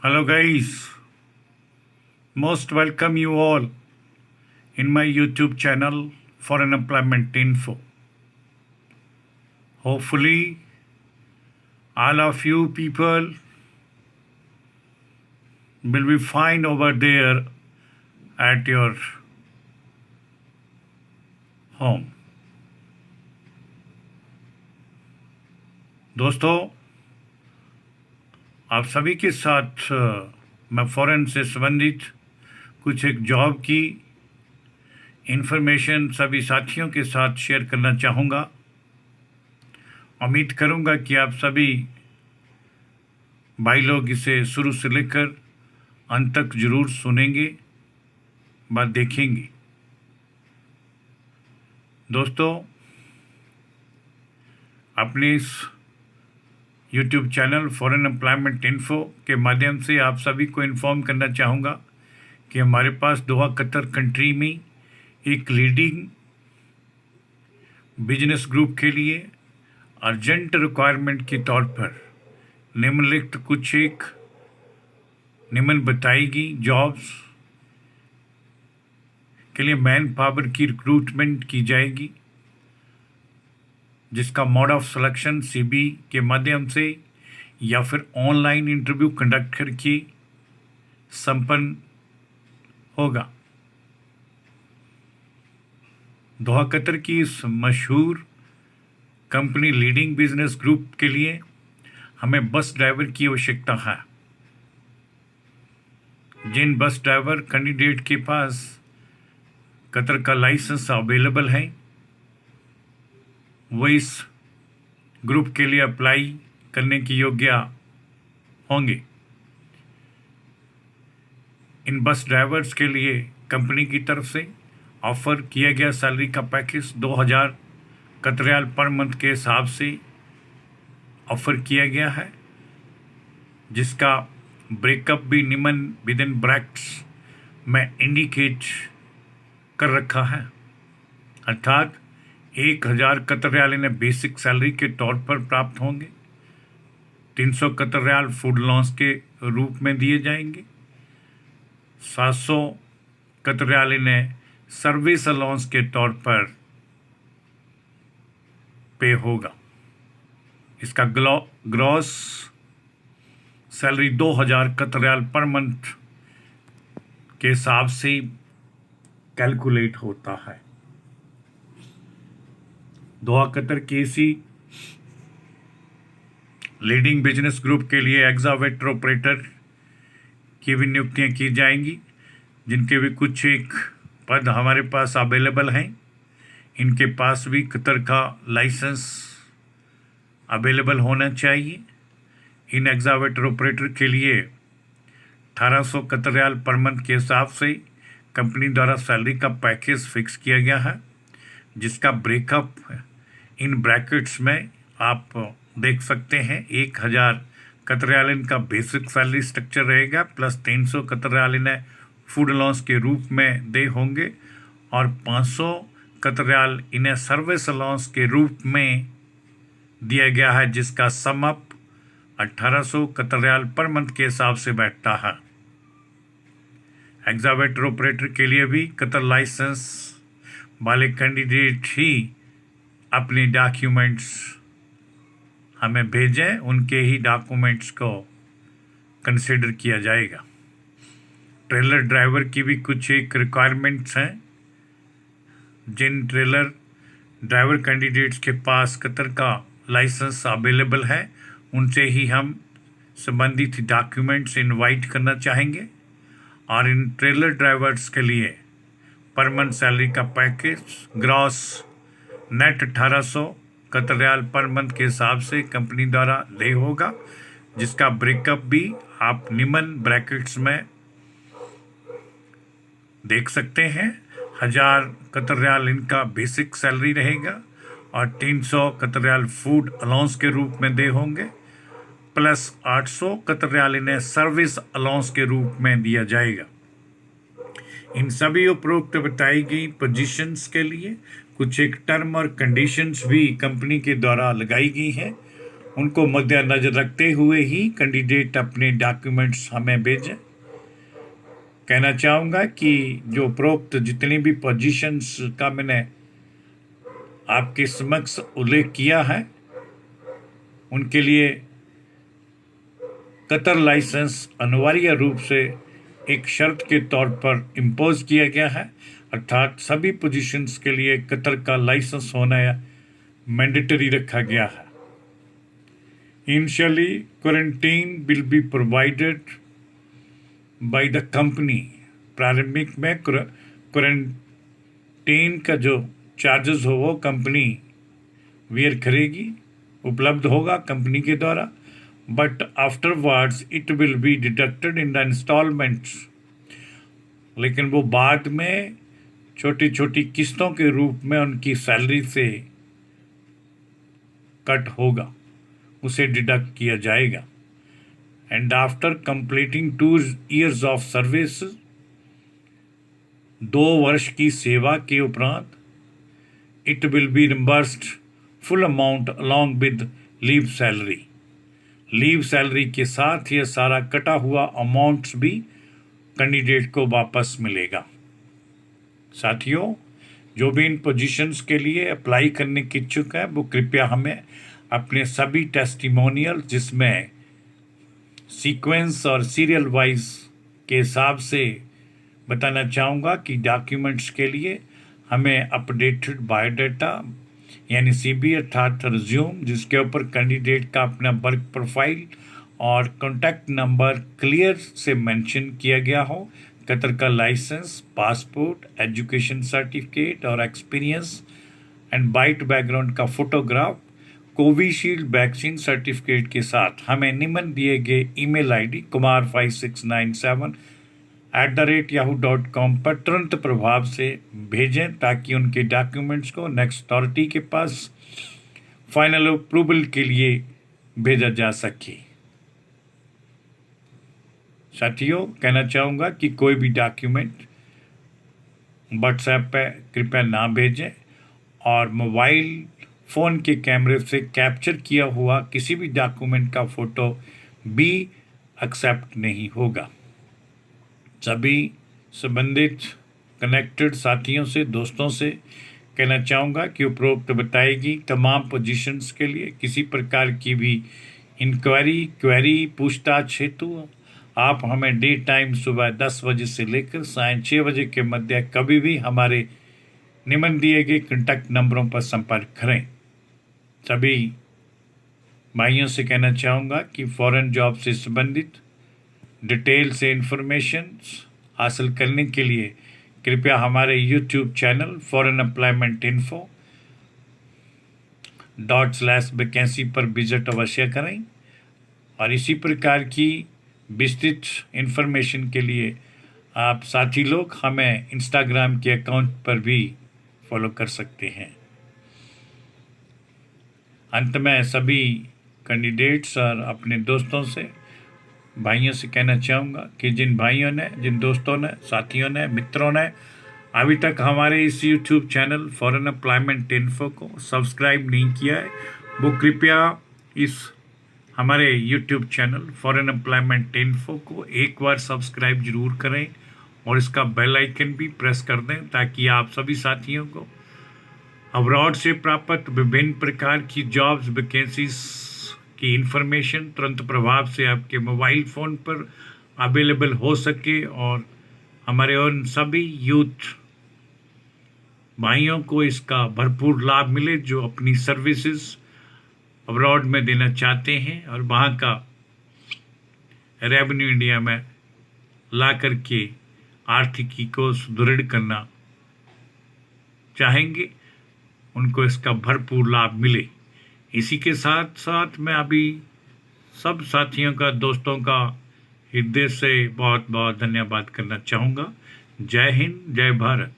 Hello guys, most welcome you all in my YouTube channel for an employment info. Hopefully all of you people will be fine over there at your home. दोस्तों आप सभी के साथ मैं foreign से संबंधित कुछ एक जॉब की इन्फॉर्मेशन सभी साथियों के साथ शेयर करना चाहूँगा। उम्मीद करूँगा कि आप सभी भाई लोग इसे शुरू से लेकर अंत तक जरूर सुनेंगे, बात देखेंगे। दोस्तों अपने इस YouTube channel foreign employment info के माध्यम से आप सभी को इन्फॉर्म करना चाहूँगा कि हमारे पास दोहा कतर कंट्री में एक लीडिंग बिजनेस ग्रुप के लिए अर्जेंट रिक्वायरमेंट के तौर पर निम्नलिखित कुछ एक निम्न बताई गई जॉब्स के लिए मैन पावर की रिक्रूटमेंट की जाएगी, जिसका मोड ऑफ सिलेक्शन सीबी के माध्यम से या फिर ऑनलाइन इंटरव्यू कंडक्ट करके संपन्न होगा। दोहा कतर की इस मशहूर कंपनी लीडिंग बिजनेस ग्रुप के लिए हमें बस ड्राइवर की आवश्यकता है। जिन बस ड्राइवर कैंडिडेट के पास कतर का लाइसेंस अवेलेबल है वो इस ग्रुप के लिए अप्लाई करने की योग्य होंगे। इन बस ड्राइवर्स के लिए कंपनी की तरफ से ऑफर किया गया सैलरी का पैकेज 2000 कतरियाल पर मंथ के हिसाब से ऑफर किया गया है, जिसका ब्रेकअप भी निम्न विद इन ब्रैकेट्स में इंडिकेट कर रखा है। अर्थात 1000 कतर रियाल इन्हें बेसिक सैलरी के तौर पर प्राप्त होंगे, 300 कतर रियाल फूड अलाउंस के रूप में दिए जाएंगे, 700 कतर रियाल इन्हें सर्विस अलाउंस के तौर पर पे होगा। इसका gross salary 2000 Qatar riyal per month के हिसाब से कैलकुलेट होता है। दोहा कतर की इसी लीडिंग बिजनेस ग्रुप के लिए एग्जावेटर ऑपरेटर की भी नियुक्तियां की जाएंगी, जिनके भी कुछ एक पद हमारे पास अवेलेबल हैं। इनके पास भी कतर का लाइसेंस अवेलेबल होना चाहिए। इन एग्जावेटर ऑपरेटर के लिए 1800 कतर रियाल पर मंथ के हिसाब से कंपनी द्वारा सैलरी का पैकेज फिक्स किया गया है, जिसका ब्रेकअप इन ब्रैकेट्स में आप देख सकते हैं। 1000 कतर रियाल इनका बेसिक सैलरी स्ट्रक्चर रहेगा, प्लस 300 कतर रियाल इन्हें फूड अलाउंस के रूप में दे होंगे और 500 कतर रियाल इन्हें सर्विस अलाउंस के रूप में दिया गया है, जिसका sum up 1800 Qatar riyal per month के हिसाब से बैठता है। एग्जावेटर ऑपरेटर के लिए भी कतर लाइसेंस वाले कैंडिडेट ही अपने डॉक्यूमेंट्स हमें भेजें, उनके ही डॉक्यूमेंट्स को कंसिडर किया जाएगा। ट्रेलर ड्राइवर की भी कुछ एक रिक्वायरमेंट्स हैं। जिन ट्रेलर ड्राइवर कैंडिडेट्स के पास कतर का लाइसेंस अवेलेबल है, उनसे ही हम संबंधित डॉक्यूमेंट्स इनवाइट करना चाहेंगे। और इन ट्रेलर ड्राइवर्स के लिए पर मंथ सैलरी का package gross net 1800 Qatar riyal per month के हिसाब से कंपनी द्वारा दे होगा, जिसका ब्रेकअप भी आप निम्न ब्रैकेट्स में देख सकते हैं। 1000 कतर रियाल इनका बेसिक सैलरी रहेगा और 300 कतर रियाल फूड अलाउंस के रूप में दे होंगे, प्लस 800 कतर रियाल इन्हें सर्विस अलाउंस के रूप में दिया जाएगा। इन सभी उपरोक्त बताई गई पोजीशंस के लिए कुछ एक टर्म और कंडीशंस भी कंपनी के द्वारा लगाई गई हैं, उनको मद्देनजर रखते हुए ही कैंडिडेट अपने डॉक्यूमेंट्स हमें भेजें। कहना चाहूँगा कि जो उपरोक्त जितनी भी पोजीशंस का मैंने आपके समक्ष उल्लेख किया है, उनके लिए कतर लाइसेंस अनिवार्य रूप से एक शर्त के तौर पर इम्पोज किया गया है, अर्थात सभी पोजीशंस के लिए कतर का लाइसेंस होना मैंडेटरी रखा गया है। Initially quarantine will be provided by the company. प्रारंभिक में क्वारंटीन का जो चार्जेस हो वो कंपनी वेयर करेगी, उपलब्ध होगा कंपनी के द्वारा, but afterwards it will be deducted in the installments. लेकिन वो बाद में छोटी छोटी किस्तों के रूप में उनकी सैलरी से कट होगा, उसे डिडक्ट किया जाएगा। And after completing 2 years of service, 2 वर्ष की सेवा के उपरांत, it will be reimbursed full amount along with leave salary. Leave salary के साथ ये सारा कटा हुआ अमाउंट्स भी कैंडिडेट को वापस मिलेगा। साथियों, जो भी इन पोजीशंस के लिए अप्लाई करने के इच्छुक है वो कृपया हमें अपने सभी टेस्टिमोनियल, जिसमें सीक्वेंस और सीरियल वाइज के हिसाब से बताना चाहूँगा कि डॉक्यूमेंट्स के लिए हमें अपडेटेड बायोडाटा यानी CB अर्थात रिज्यूम, जिसके ऊपर कैंडिडेट का अपना वर्क प्रोफाइल और कॉन्टैक्ट नंबर क्लियर से मेंशन किया गया हो, कतर का लाइसेंस, पासपोर्ट, एजुकेशन सर्टिफिकेट और एक्सपीरियंस एंड वाइट बैकग्राउंड का फोटोग्राफ, कोविशील्ड वैक्सीन सर्टिफिकेट के साथ हमें निम्न दिए गए ईमेल ID kumar5697@yahoo.com पर तुरंत प्रभाव से भेजें, ताकि उनके डॉक्यूमेंट्स को नेक्स्ट अथॉरिटी के पास फाइनल अप्रूवल के लिए भेजा जा सके। साथियों, कहना चाहूँगा कि कोई भी डॉक्यूमेंट व्हाट्सएप पे कृपया ना भेजें, और मोबाइल फ़ोन के कैमरे से कैप्चर किया हुआ किसी भी डॉक्यूमेंट का फ़ोटो भी एक्सेप्ट नहीं होगा। सभी संबंधित कनेक्टेड साथियों से, दोस्तों से कहना चाहूँगा कि उपरोक्त बताएगी तमाम पोजीशंस के लिए किसी प्रकार की भी इंक्वायरी, क्वेरी, पूछताछ हेतु आप हमें डे टाइम सुबह 10 बजे से लेकर सायं 6 बजे के मध्य कभी भी हमारे निम्न दिए गए कॉन्टैक्ट नंबरों पर संपर्क करें। सभी भाइयों से कहना चाहूँगा कि फॉरेन जॉब से संबंधित डिटेल से इंफॉर्मेशन हासिल करने के लिए कृपया हमारे YouTube channel foreign employment info ./vacancy पर विजिट अवश्य करें, और इसी प्रकार की विस्तृत इंफॉर्मेशन के लिए आप साथी लोग हमें इंस्टाग्राम के अकाउंट पर भी फॉलो कर सकते हैं। अंत में सभी कैंडिडेट्स और अपने दोस्तों से, भाइयों से कहना चाहूँगा कि जिन भाइयों ने, जिन दोस्तों ने, साथियों ने, मित्रों ने अभी तक हमारे इस YouTube channel foreign employment info को सब्सक्राइब नहीं किया है, वो कृपया इस हमारे YouTube channel foreign employment info को एक बार सब्सक्राइब जरूर करें, और इसका बेल आइकन भी प्रेस कर दें, ताकि आप सभी साथियों को अब्रॉड से प्राप्त विभिन्न प्रकार की जॉब्स वैकेंसीज की इंफॉर्मेशन तुरंत प्रभाव से आपके मोबाइल फ़ोन पर अवेलेबल हो सके, और हमारे उन सभी यूथ भाइयों को इसका भरपूर लाभ मिले जो अपनी सर्विसेज अब्रॉड में देना चाहते हैं और वहाँ का रेवेन्यू इंडिया में ला करके आर्थिकी को सुदृढ़ करना चाहेंगे, उनको इसका भरपूर लाभ मिले। इसी के साथ साथ मैं अभी सब साथियों का, दोस्तों का हृदय से बहुत बहुत धन्यवाद करना चाहूँगा। जय हिंद, जय भारत।